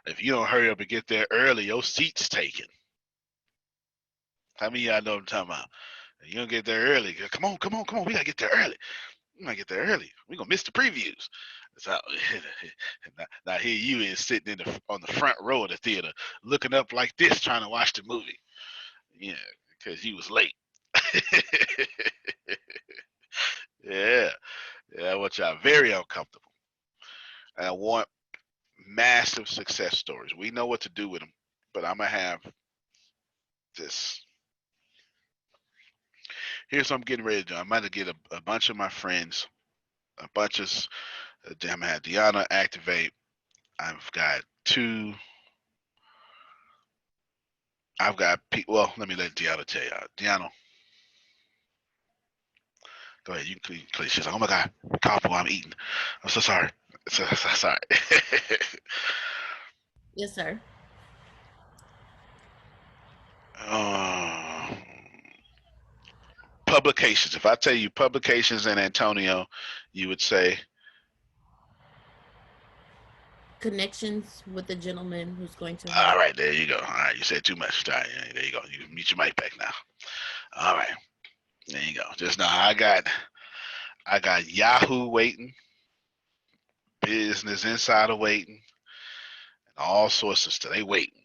If you don't hurry up and get there early, your seat's taken. How many of y'all know what I'm talking about? You don't get there early. Come on. We got to get there early. We might get there early. We're going to miss the previews. So, now here you is sitting on the front row of the theater looking up like this trying to watch the movie. Yeah, because you was late. Yeah, I want y'all very uncomfortable. And I want massive success stories. We know what to do with them, but I'm going to have this. Here's what I'm getting ready to do. I'm going to get a bunch of my friends, I'm going to have Deanna activate. I've got well, let me let Deanna tell y'all. Deanna, go ahead. You can please. She's like, oh my God, cough while I'm eating. I'm so sorry. Sorry. Yes, sir. Publications. If I tell you publications in Antonio, you would say Connections with the gentleman who's going to. All right, there you go. All right, you said too much. All right, there you go. You can mute your mic back now. All right, there you go. Just now, I got Yahoo waiting, Business Insider waiting, and all sorts of stuff. They waiting.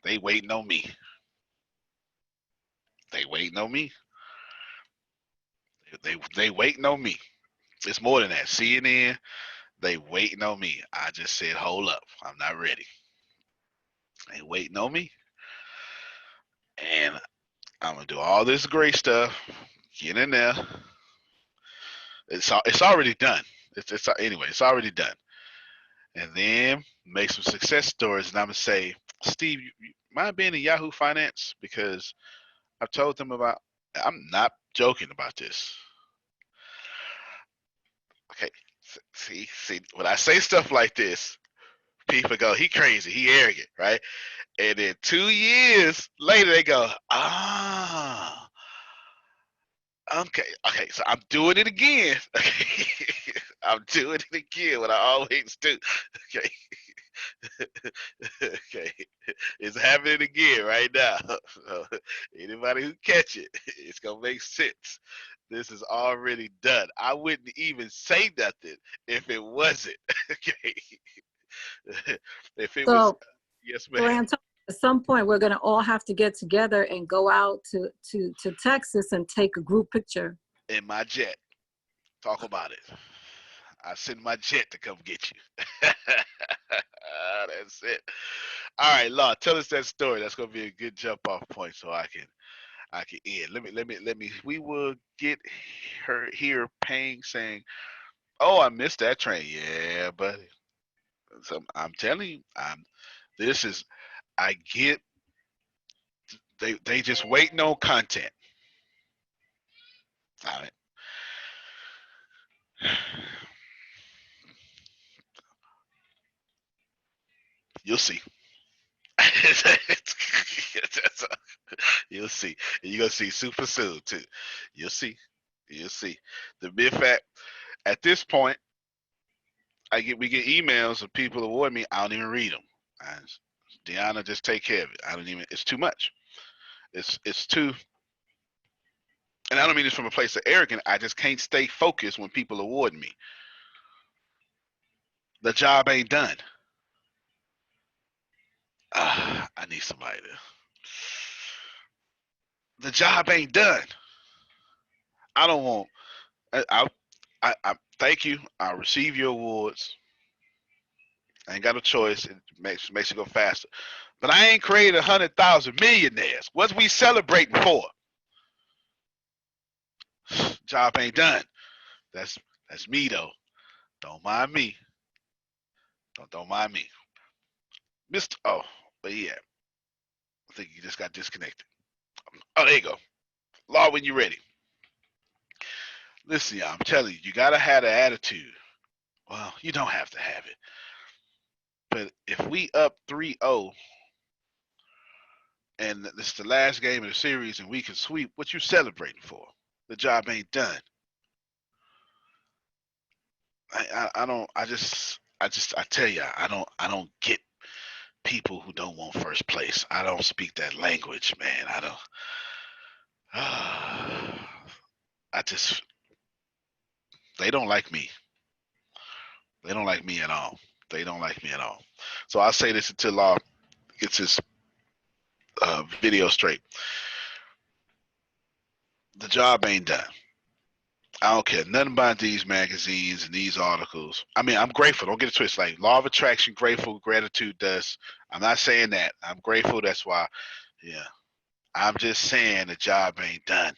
They waiting on me. They waiting on me. They waiting on me. It's more than that. CNN, they waiting on me. I just said, hold up, I'm not ready. They waiting on me, and I'm gonna do all this great stuff. Get in there. It's already done. Anyway. It's already done. And then make some success stories, and I'm gonna say, Steve, you mind being in Yahoo Finance, because I've told them about. I'm not joking about this. Okay, see, when I say stuff like this, people go, he crazy, he arrogant, right? And then 2 years later, they go, okay, so I'm doing it again. I'm doing it again, what I always do. Okay. Okay, it's happening again right now. So anybody who catch it, it's gonna make sense. This is already done. I wouldn't even say nothing if it wasn't. Okay. If it was, So, yes, so ma'am. At some point, we're going to all have to get together and go out to Texas and take a group picture. In my jet. Talk about it. I send my jet to come get you. That's it. All right, Law, tell us that story. That's gonna be a good jump off point so I can end. Let me we will get her here paying saying, oh, I missed that train. Yeah, buddy. So I'm telling you, this is I get they just waiting on content. All right. You'll see. You'll see. And you're gonna see super soon too. You'll see. You'll see. The mere fact at this point, we get emails of people award me. I don't even read them. Deanna, just take care of it. I don't even. It's too much. It's too. And I don't mean this from a place of arrogance. I just can't stay focused when people award me. The job ain't done. I need somebody to. The job ain't done. I don't want. I thank you. I'll receive your awards. I ain't got a choice. It makes it go faster. But I ain't created 100,000 millionaires. What's we celebrating for? Job ain't done. That's me though. Don't mind me. Don't mind me. Mr. Oh, but yeah. I think you just got disconnected. Oh, there you go. Law, when you're ready. Listen, y'all, I'm telling you, you gotta have the attitude. Well, you don't have to have it. But if we up 3-0 and this is the last game of the series and we can sweep, what you celebrating for? The job ain't done. I tell you, I don't get people who don't want first place. I don't speak that language, man. They don't like me. They don't like me at all. They don't like me at all. So I'll say this until Law gets his video straight. The job ain't done. I don't care nothing about these magazines and these articles. I mean, I'm grateful. Don't get it twisted. Like law of attraction, grateful, gratitude does. I'm not saying that. I'm grateful. That's why. Yeah. I'm just saying the job ain't done.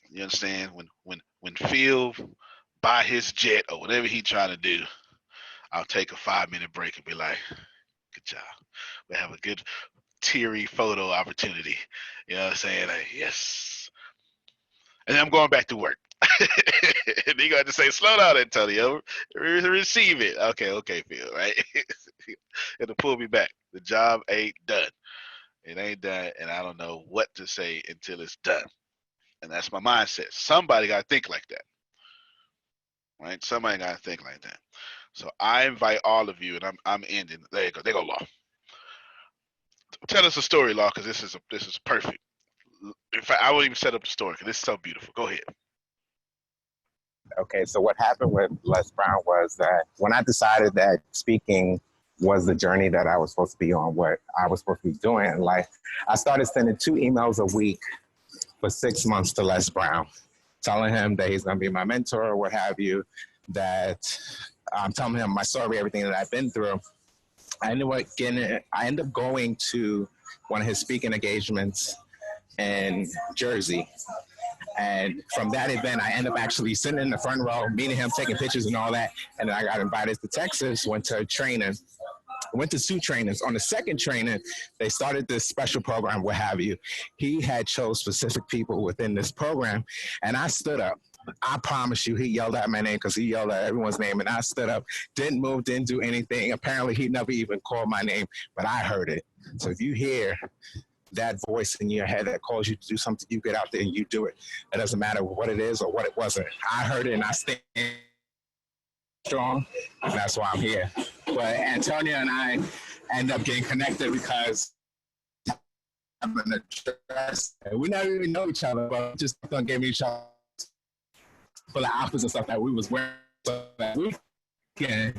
You understand? When Phil buy his jet or whatever he trying to do, I'll take a 5-minute break and be like, good job. We have a good teary photo opportunity. You know what I'm saying? Like, yes. And then I'm going back to work. And you got to say, slow down, Antonio. Receive it. Okay, Phil, right? It'll pull me back. The job ain't done. It ain't done, and I don't know what to say until it's done. And that's my mindset. Somebody got to think like that. Right? Somebody got to think like that. So I invite all of you, and I'm ending. There you go. There go, Law. Tell us a story, Law, because this is perfect. In fact, I won't even set up the story because this is so beautiful. Go ahead. Okay, so what happened with Les Brown was that when I decided that speaking was the journey that I was supposed to be on, what I was supposed to be doing in life, I started sending 2 emails a week for 6 months to Les Brown, telling him that he's going to be my mentor or what have you, that I'm telling him my story, everything that I've been through. I ended up going to one of his speaking engagements in Jersey. And from that event, I ended up actually sitting in the front row, meeting him, taking pictures and all that. And then I got invited to Texas, went to training, went to 2 trainings. On the second training, they started this special program, what have you. He had chose specific people within this program, and I stood up. I promise you, he yelled out my name because he yelled out everyone's name, and I stood up, didn't move, didn't do anything. Apparently, he never even called my name, but I heard it. So if you hear that voice in your head that calls you to do something, you get out there and you do it. It doesn't matter what it is or what it wasn't. I heard it and I stand strong, and that's why I'm here. But Antonia and I end up getting connected because I'm in a dress, and we never even know each other, but just gave each other for the outfits and stuff that we was wearing so that weekend.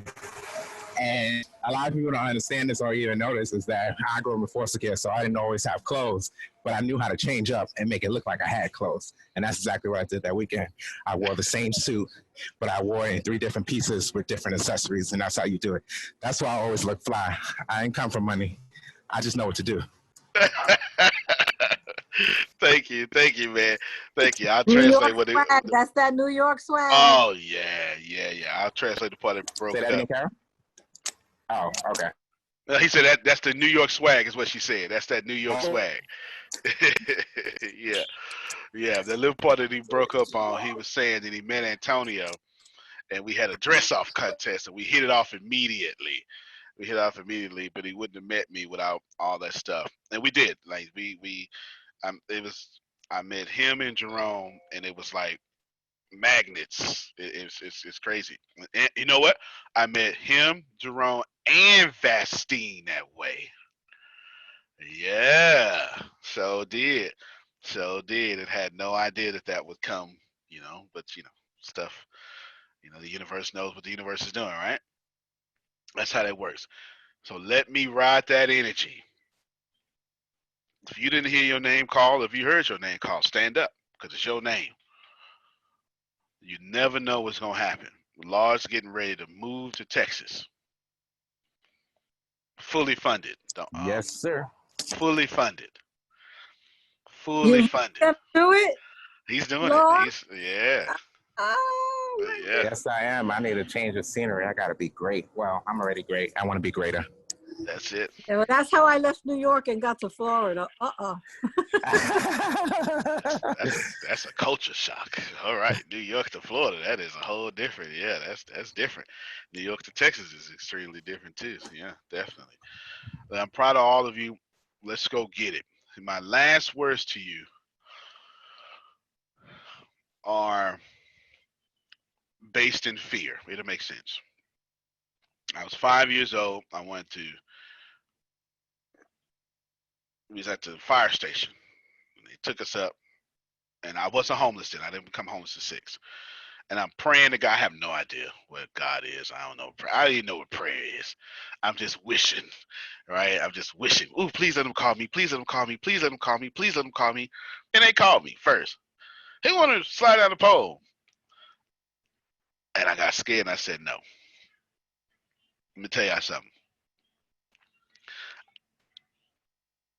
And a lot of people don't understand this or even notice is that I grew up in foster care, so I didn't always have clothes, but I knew how to change up and make it look like I had clothes. And that's exactly what I did that weekend. I wore the same suit, but I wore it in 3 different pieces with different accessories, and that's how you do it. That's why I always look fly. I ain't come from money. I just know what to do. Thank you, man. Thank you. I'll New York translate what it. swag. That's that New York swag. Oh yeah. I'll translate the part that broke Say that up. again, Carol? Oh, okay. He said that's the New York swag is what she said. That's that New York swag. Yeah. The little part that he broke up on, he was saying that he met Antonio, and we had a dress off contest, and we hit it off immediately. But he wouldn't have met me without all that stuff, and we did. Like it was. I met him and Jerome, and it was like magnets. It's crazy. And you know what? I met him, Jerome, and Vastine that way. Yeah, so did. And had no idea that would come, but stuff, the universe knows what the universe is doing, right? That's how that works. So let me ride that energy. If you didn't hear your name called, if you heard your name called, stand up, because it's your name. You never know what's going to happen. Lars getting ready to move to Texas. Fully funded. Yes, sir. Fully funded. You have to do it? He's doing Lord? it. Yeah. Oh, Yeah. Yes, I am. I need a change of scenery. I got to be great. Well, I'm already great. I want to be greater. That's it. yeah, well, that's how I left New York and got to Florida. That's a culture shock. All right, New York to Florida, that is a whole different. Yeah, that's different. New York to Texas is extremely different too. So yeah, definitely. But I'm proud of all of you. Let's go get it. My last words to you are based in fear. It'll make sense. I was 5 years old. We was at the fire station. They took us up, and I wasn't homeless then. I didn't become homeless at 6. And I'm praying to God. I have no idea what God is. I don't know. I don't even know what prayer is. I'm just wishing, right? I'm just wishing. Ooh, please let them call me. Please let them call me. Please let them call me. Please let them call me. And they called me first. He wanted to slide down the pole. And I got scared and I said no. Let me tell y'all something.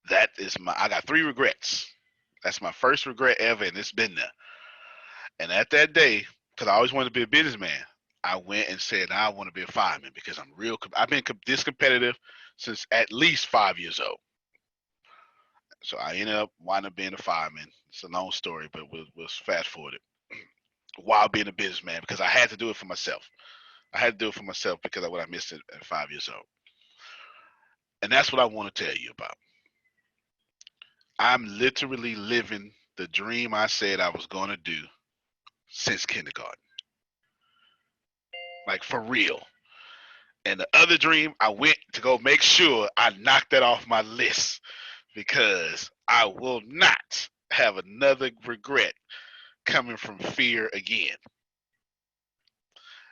I got 3 regrets. That's my first regret ever, and it's been there. And at that day, because I always wanted to be a businessman, I went and said, I want to be a fireman because I've been this competitive since at least 5 years old. So I ended up winding up being a fireman. It's a long story, but we'll fast forward it. While being a businessman, because I had to do it for myself. I had to do it for myself because of what I missed at 5 years old. And that's what I want to tell you about. I'm literally living the dream I said I was going to do since kindergarten. Like for real. And the other dream, I went to go make sure I knocked that off my list because I will not have another regret coming from fear again.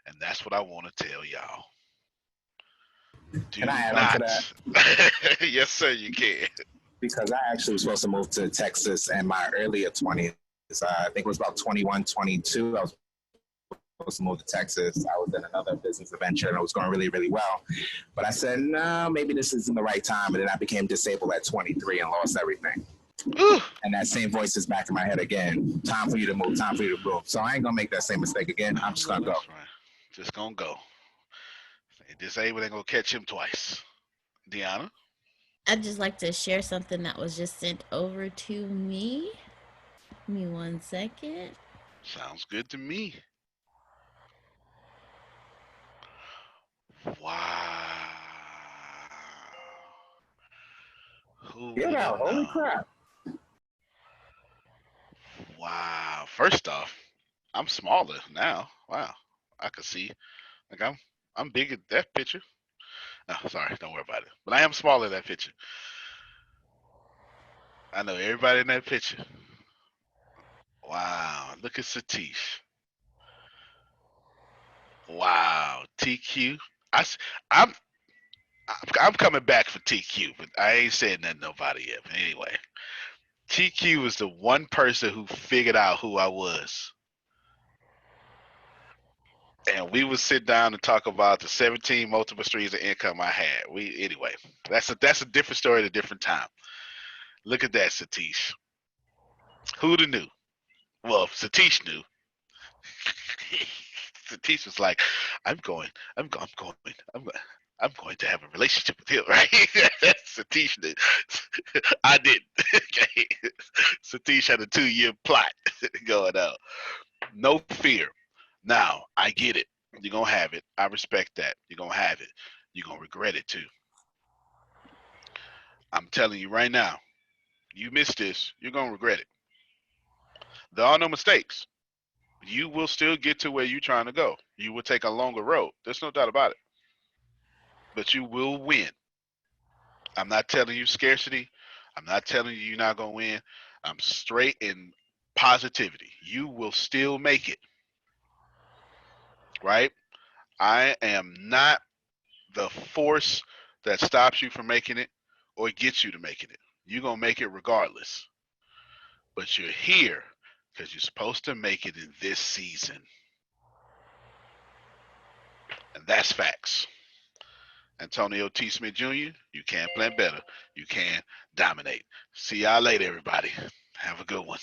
And that's what I want to tell y'all. Can I add on to that? Yes, sir, you can. Because I actually was supposed to move to Texas in my earlier 20s. I think it was about 21, 22. I was supposed to move to Texas. I was in another business adventure and it was going really, really well. But I said, no, maybe this isn't the right time. And then I became disabled at 23 and lost everything. Ooh. And that same voice is back in my head again. Time for you to move. Time for you to move. So I ain't going to make that same mistake again. I'm just going to go. Right. Just going to go. Disabled ain't going to catch him twice. Deanna? I'd just like to share something that was just sent over to me. Give me 1 second. Sounds good to me. Wow. Who Get out. Holy crap. Wow. First off, I'm smaller now. Wow. I can see. Like I'm big at that picture. Oh, sorry, don't worry about it. But I am smaller in that picture. I know everybody in that picture. Wow. Look at Satish. Wow. TQ. I'm I'm coming back for TQ, but I ain't said nothing to nobody yet. But anyway, TQ was the one person who figured out who I was. And we would sit down and talk about the 17 multiple streams of income I had. Anyway, that's a different story at a different time. Look at that, Satish. Who'd have knew? Well, Satish knew. Satish was like, I'm going, I'm going, I'm going to have a relationship with him, right? Satish knew. I didn't. Okay. Satish had a 2-year plot going on. No fear. Now, I get it. You're going to have it. I respect that. You're going to have it. You're going to regret it too. I'm telling you right now, you miss this, you're going to regret it. There are no mistakes. You will still get to where you're trying to go. You will take a longer road. There's no doubt about it. But you will win. I'm not telling you scarcity. I'm not telling you you're not going to win. I'm straight in positivity. You will still make it. Right? I am not the force that stops you from making it or gets you to making it. You're going to make it regardless. But you're here because you're supposed to make it in this season. And that's facts. Antonio T. Smith Jr., you can plan better. You can dominate. See y'all later, everybody. Have a good one.